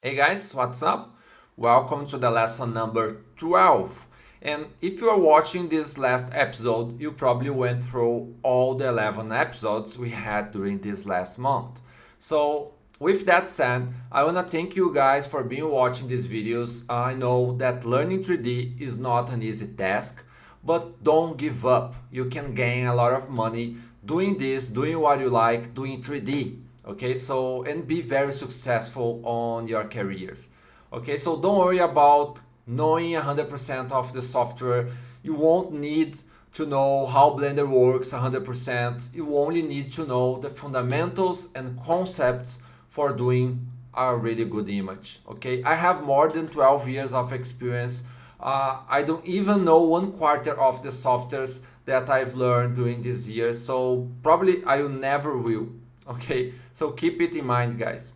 Hey guys, what's up? Welcome to the lesson number 12. And if you are watching this last episode, you probably went through all the 11 episodes we had during this last month. So, with that said, I want to thank you guys for being watching these videos. I know that learning 3D is not an easy task, but don't give up. You can gain a lot of money doing this, doing what you like, doing 3D. Okay, so and be very successful on your careers. Okay, so don't worry about knowing 100% of the software. You won't need to know how Blender works 100%. You only need to know the fundamentals and concepts for doing a really good image. Okay, I have more than 12 years of experience. I don't even know 1/4 of the softwares that I've learned during these years, so probably I never will. Okay, so keep it in mind, guys.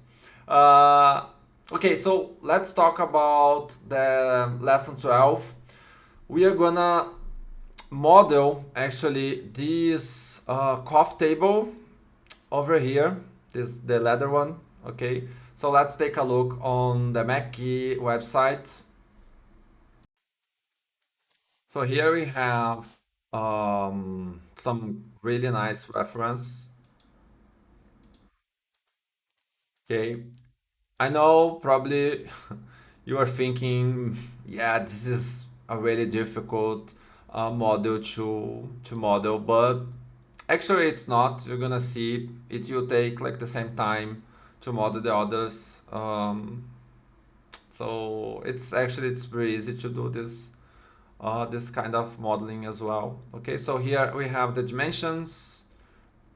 Uh, okay, so let's talk about the lesson 12. We are gonna model actually this cough table over here, this the leather one. Okay, so let's take a look on the Mackie website. So here we have some really nice reference. Okay, I know probably you are thinking, yeah, this is a really difficult model to model, but actually it's not. You're gonna see it will take like the same time to model the others. So it's pretty easy to do this kind of modeling as well. Okay, so here we have the dimensions,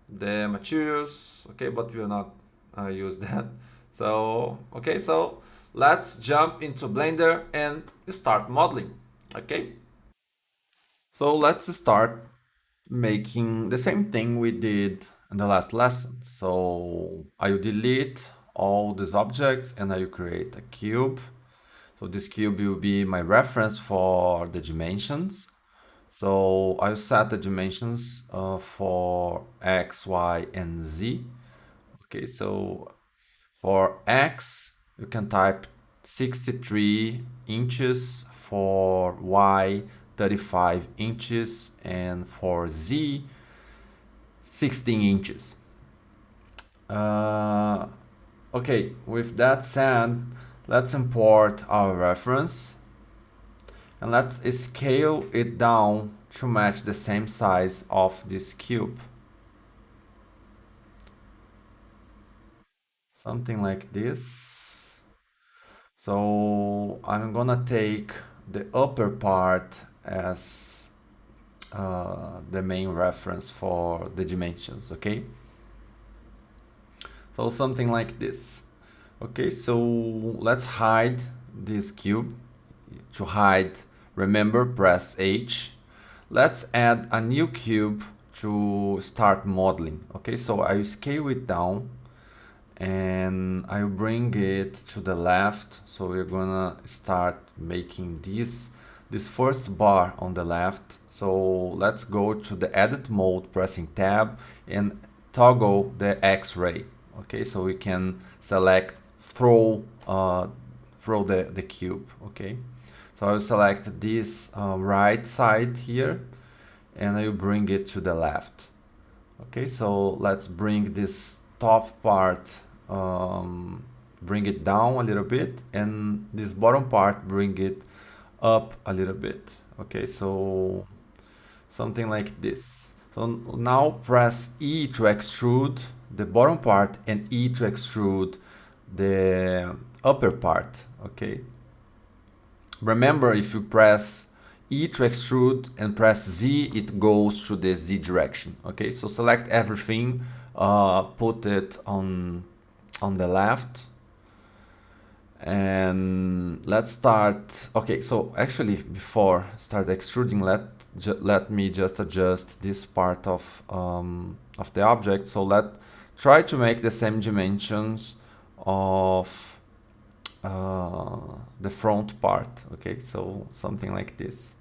the materials. Okay, but we will not use that. So okay, so let's jump into Blender and start modeling. Okay, so let's start making the same thing we did in the last lesson. So I will delete all these objects and I will create a cube. So this cube will be my reference for the dimensions. So I'll set the dimensions for X, Y, and Z. Okay, so for X, you can type 63 inches, for Y, 35 inches, and for Z, 16 inches. Uh, okay, with that said, let's import our reference and let's scale it down to match the same size of this cube. Something like this. So I'm gonna take the upper part as the main reference for the dimensions, okay? So something like this. Okay, so let's hide this cube. To hide, remember, press H. Let's add a new cube to start modeling. Okay, so I will scale it down and I'll bring it to the left. So we're gonna start making this first bar on the left. So let's go to the edit mode, pressing tab and toggle the X-ray. Okay, so we can select throw the cube. Okay, so I'll select this right side here and I'll bring it to the left. Okay, so let's bring this top part, bring it down a little bit, and this bottom part, bring it up a little bit. Okay, so something like this. So now press E to extrude the bottom part and E to extrude the upper part. Okay, remember, if you press E to extrude and press Z, it goes to the Z direction. Okay, so select everything, put it on the left, and let's start. Okay, so actually before start extruding, let me just adjust this part of the object. So try to make the same dimensions of the front part. Okay, so something like this.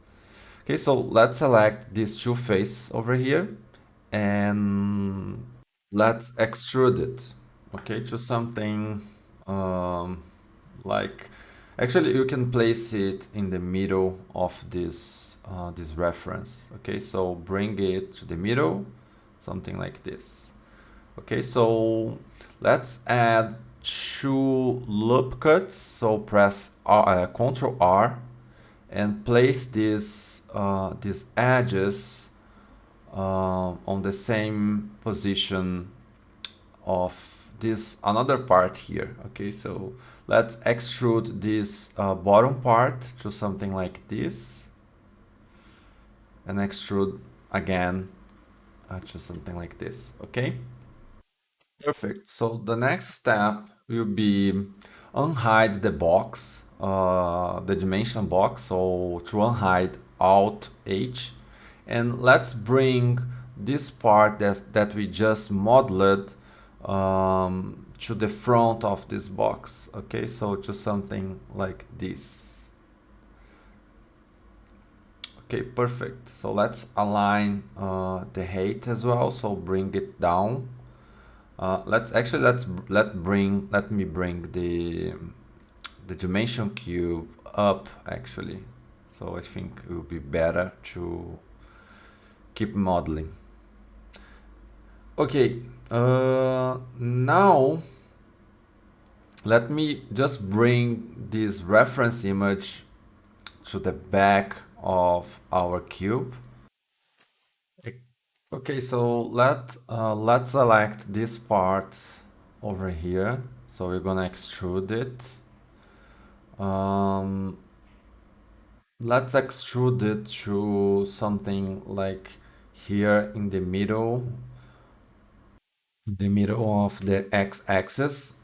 Okay, so let's select these two faces over here and let's extrude it. Okay, to something like, actually you can place it in the middle of this reference. Okay, so bring it to the middle, something like this. Okay, so let's add two loop cuts. So press Ctrl R and place these edges on the same position of this another part here. Okay, so let's extrude this bottom part to something like this, and extrude again to something like this. Okay, perfect. So the next step will be unhide the box, the dimension box. So to unhide, Alt H, and let's bring this part that we just modeled to the front of this box. Okay, so to something like this. Okay, perfect. So let's align the height as well. So bring it down. Let me bring the dimension cube up actually. So I think it will be better to keep modeling. Okay, now let me just bring this reference image to the back of our cube. Okay, so let's select this part over here. So we're gonna extrude it. Let's extrude it to something like here in the middle of the x-axis,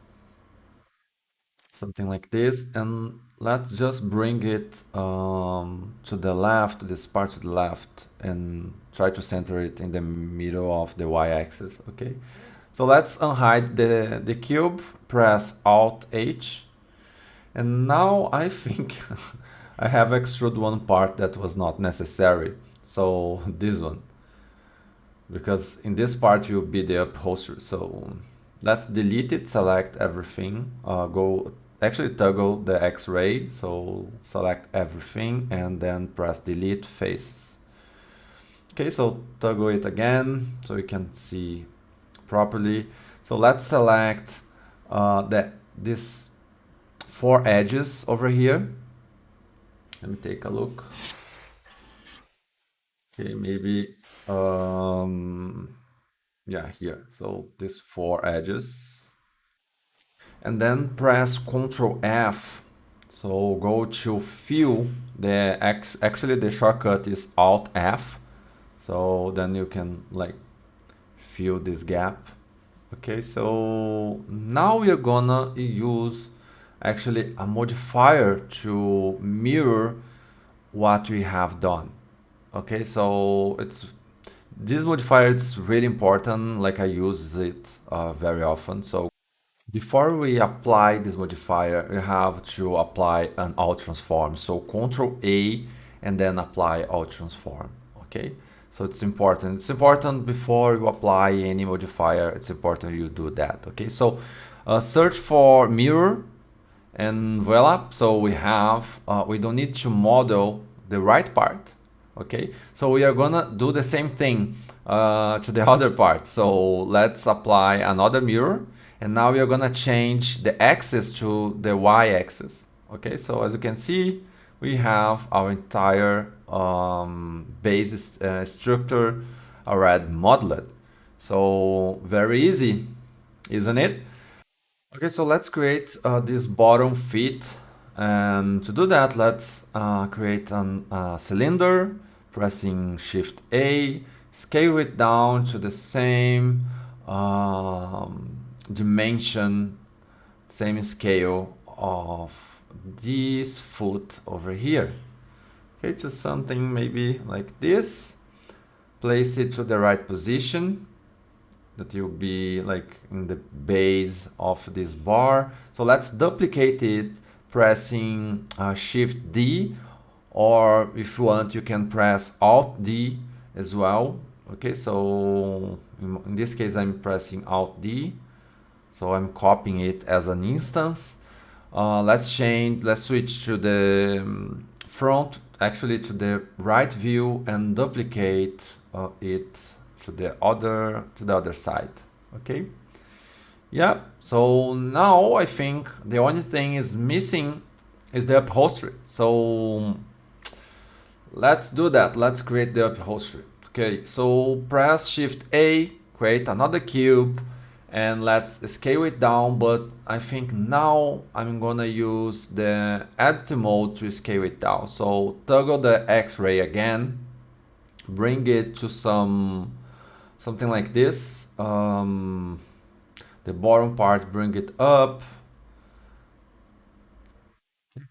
something like this, and let's just bring it to the left, this part to the left, and try to center it in the middle of the y-axis. Okay, so let's unhide the cube, press Alt H, and now I think I have extruded one part that was not necessary, so this one, because in this part will be the upholstery. So let's delete it, select everything, actually toggle the X-ray, so select everything and then press delete faces. Okay, so toggle it again so you can see properly. So let's select these 4 edges over here. Let me take a look. Okay, maybe yeah, here. So these 4 edges, and then press Ctrl F. So go to fill actually the shortcut is Alt F. So then you can like fill this gap. Okay, so now we're gonna use actually a modifier to mirror what we have done. Okay, so this modifier is really important, like I use it very often. So before we apply this modifier, we have to apply an alt transform. So Ctrl A and then apply alt transform. Okay, so it's important. It's important before you apply any modifier. It's important you do that. Okay, so search for mirror and voila. So we have we don't need to model the right part. Okay, so we are gonna do the same thing to the other part. So let's apply another mirror, and now we are gonna change the axis to the y-axis. Okay, so as you can see, we have our entire base structure already modeled. So very easy, isn't it? Okay, so let's create this bottom feet, and to do that, let's create a cylinder, pressing Shift A, scale it down to the same dimension, same scale of this foot over here. Okay, to something maybe like this. Place it to the right position, that will be like in the base of this bar. So let's duplicate it, pressing Shift D, or if you want, you can press Alt D as well. Okay, so in this case, I'm pressing Alt D. So I'm copying it as an instance. Let's switch to the front, actually to the right view, and duplicate it to the other side. Okay. Yeah. So now I think the only thing is missing is the upholstery. So let's do that. Let's create the upholstery. Okay. So press Shift A, create another cube, and let's scale it down. But I think now I'm gonna use the edit mode to scale it down. So toggle the X-ray again, bring it to something like this. The bottom part, bring it up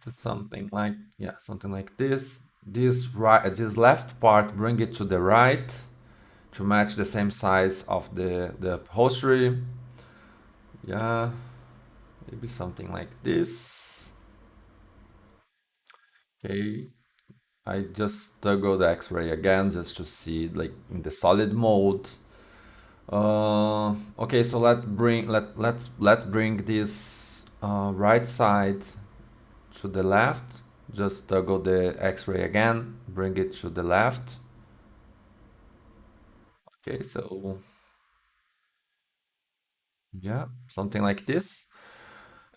to something like, yeah, something like this. This left part, bring it to the right to match the same size of the upholstery. Yeah, maybe something like this. Okay, I just toggle the X-ray again just to see like in the solid mode. Okay, so let's bring this right side to the left. Just toggle the X-ray again, bring it to the left. Okay, so yeah, something like this.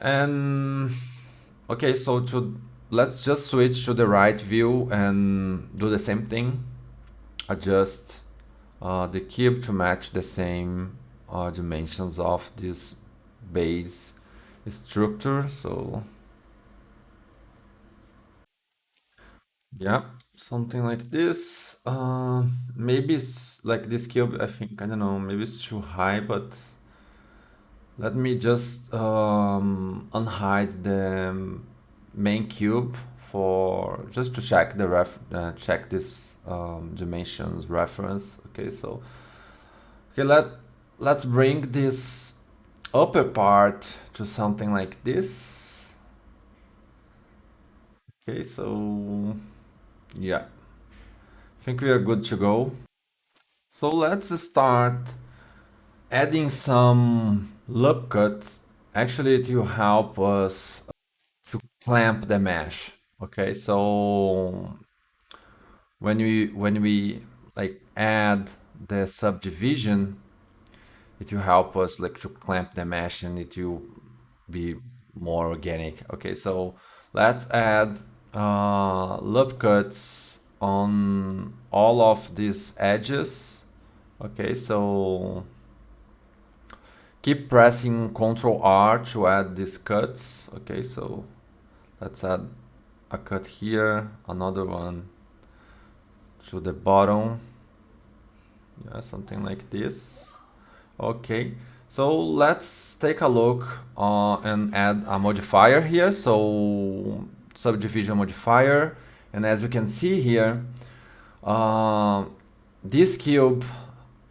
And okay, so to let's just switch to the right view and do the same thing. Adjust the cube to match the same dimensions of this base structure. So yeah, something like this. Maybe it's like this cube, I think, I don't know, maybe it's too high, but let me just unhide the main cube for just to check the check this dimensions reference. Okay, so okay, let's bring this upper part to something like this. Okay, so yeah, I think we are good to go. So let's start adding some loop cuts. Actually, it will help us to clamp the mesh. Okay, so when we like add the subdivision, it will help us like to clamp the mesh and it will be more organic. Okay, so let's add loop cuts on all of these edges. Okay, so keep pressing Ctrl R to add these cuts. Okay, so let's add a cut here, another one to the bottom. Yeah, something like this. Okay, so let's take a look and add a modifier here. So subdivision modifier, and as you can see here, uh, this cube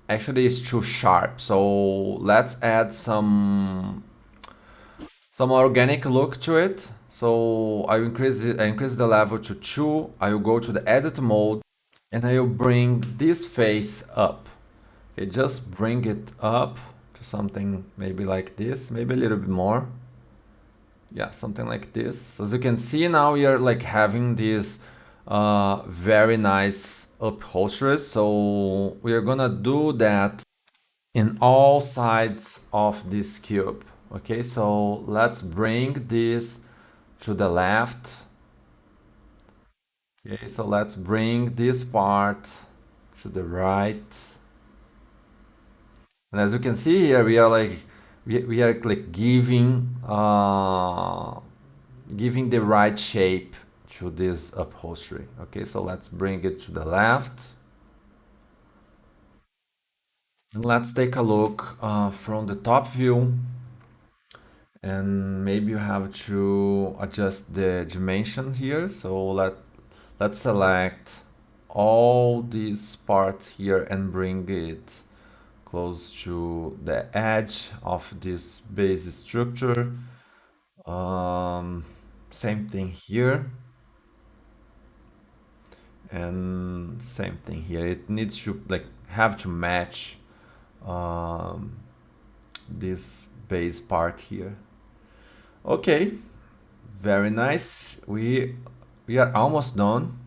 actually is too sharp. So let's add some organic look to it. So I increase it, I increase the level to 2. I will go to the edit mode and I will bring this face up. Okay, just bring it up to something maybe like this, maybe a little bit more. Yeah, something like this. As you can see now, we are like having this very nice upholstery. So we are gonna do that in all sides of this cube. Okay, so let's bring this to the left. Okay, so let's bring this part to the right. And as you can see here, we are like we are like giving the right shape to this upholstery. Okay, so let's bring it to the left. And let's take a look from the top view. And maybe you have to adjust the dimensions here. So let's select all these parts here and bring it close to the edge of this base structure. Same thing here. And same thing here. It needs to like have to match this base part here. Okay, Very nice. We are almost done.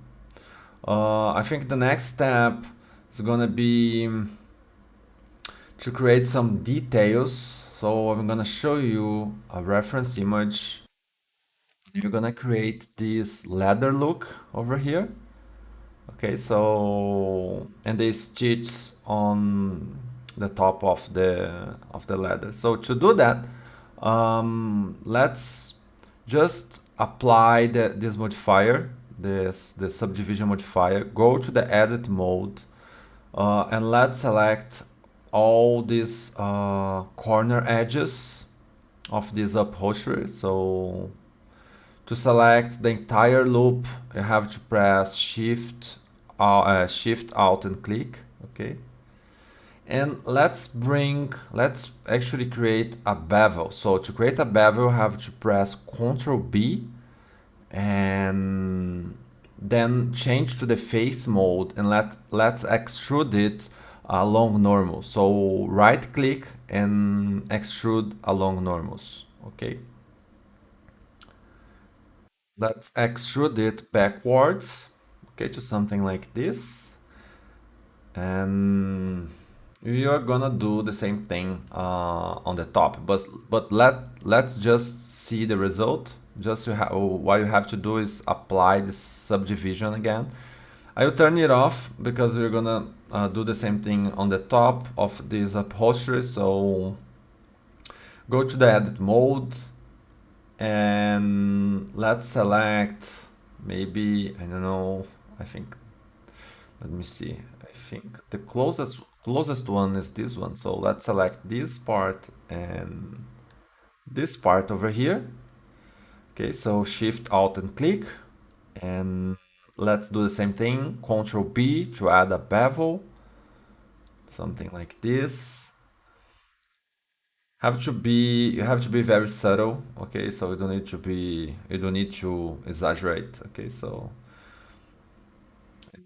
I think the next step is gonna be to create some details. So I'm gonna show you a reference image. You're gonna create this ladder look over here. Okay, so and they stitch on the top of the ladder. So to do that, let's just apply this modifier, the subdivision modifier. Go to the edit mode, and let's select all these corner edges of this upholstery. So to select the entire loop, you have to press Shift, Alt and click. Okay. And let's actually create a bevel. So to create a bevel, you have to press Ctrl B and then change to the face mode and let's extrude it along normal. So right click and extrude along normals. Okay. Let's extrude it backwards, okay, to something like this. And you're gonna do the same thing on the top, but let's just see the result. Just what you have to do is apply this subdivision again. I will turn it off because we're gonna do the same thing on the top of this upholstery. So go to the edit mode and let's select maybe, I don't know, I think, let me see, I think the closest one is this one. So let's select this part and this part over here. Okay, so Shift Alt and click, and let's do the same thing, Ctrl B to add a bevel, something like this. You have to be very subtle, okay? So you don't need to exaggerate, okay? So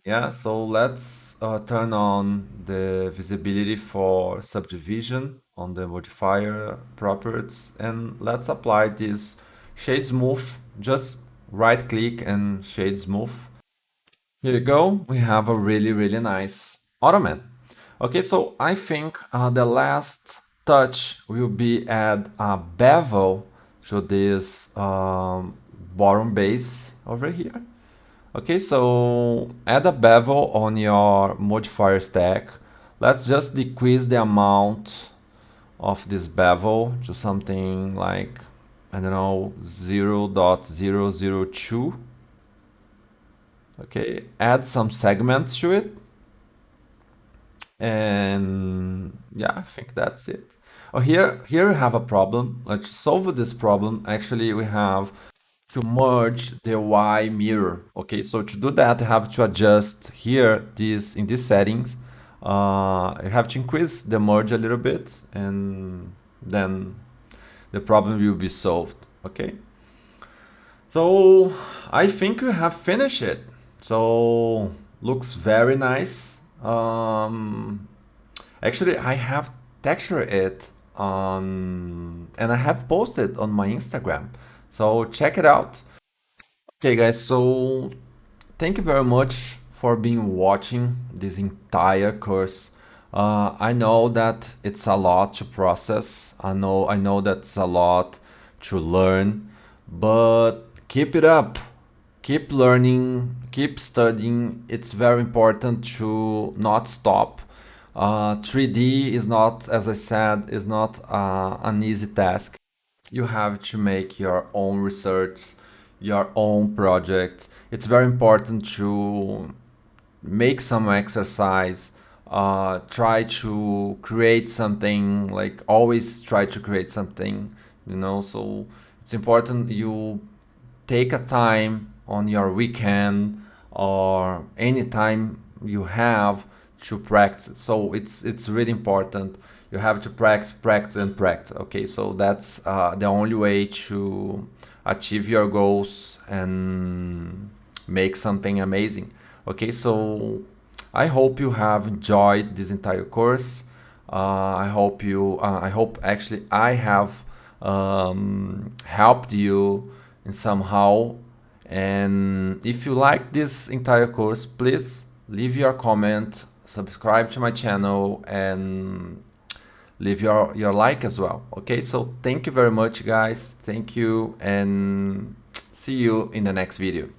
yeah, so let's turn on the visibility for subdivision on the modifier properties, and let's apply this shade smooth. Just right click and shade smooth. Here you go. We have a really nice ottoman. Okay, so I think the last touch will be add a bevel to this bottom base over here. Okay, so add a bevel on your modifier stack. Let's just decrease the amount of this bevel to something like, I don't know, 0.002. Okay, add some segments to it. And yeah, I think that's it. Oh, here we have a problem. Let's solve this problem. Actually, we have to merge the Y mirror. Okay, so to do that, you have to adjust here in these settings. You have to increase the merge a little bit, and then the problem will be solved. Okay. So I think we have finished it. So looks very nice. Actually, I have textured it on, and I have posted on my Instagram. So check it out. Okay, guys. So thank you very much for being watching this entire course. I know that it's a lot to process. I know that's a lot to learn, but keep it up. Keep learning, keep studying. It's very important to not stop. 3D is not, as I said, is not an easy task. You have to make your own research, your own project. It's very important to make some exercise, try to create something, like always try to create something, so it's important you take a time on your weekend or any time you have to practice. So it's really important. You have to practice and practice. Okay, so that's the only way to achieve your goals and make something amazing. Okay, so I hope you have enjoyed this entire course. I hope actually I have helped you in somehow. And if you like this entire course, please leave your comment, subscribe to my channel, and leave your like as well. Okay, so thank you very much, guys. Thank you, and see you in the next video.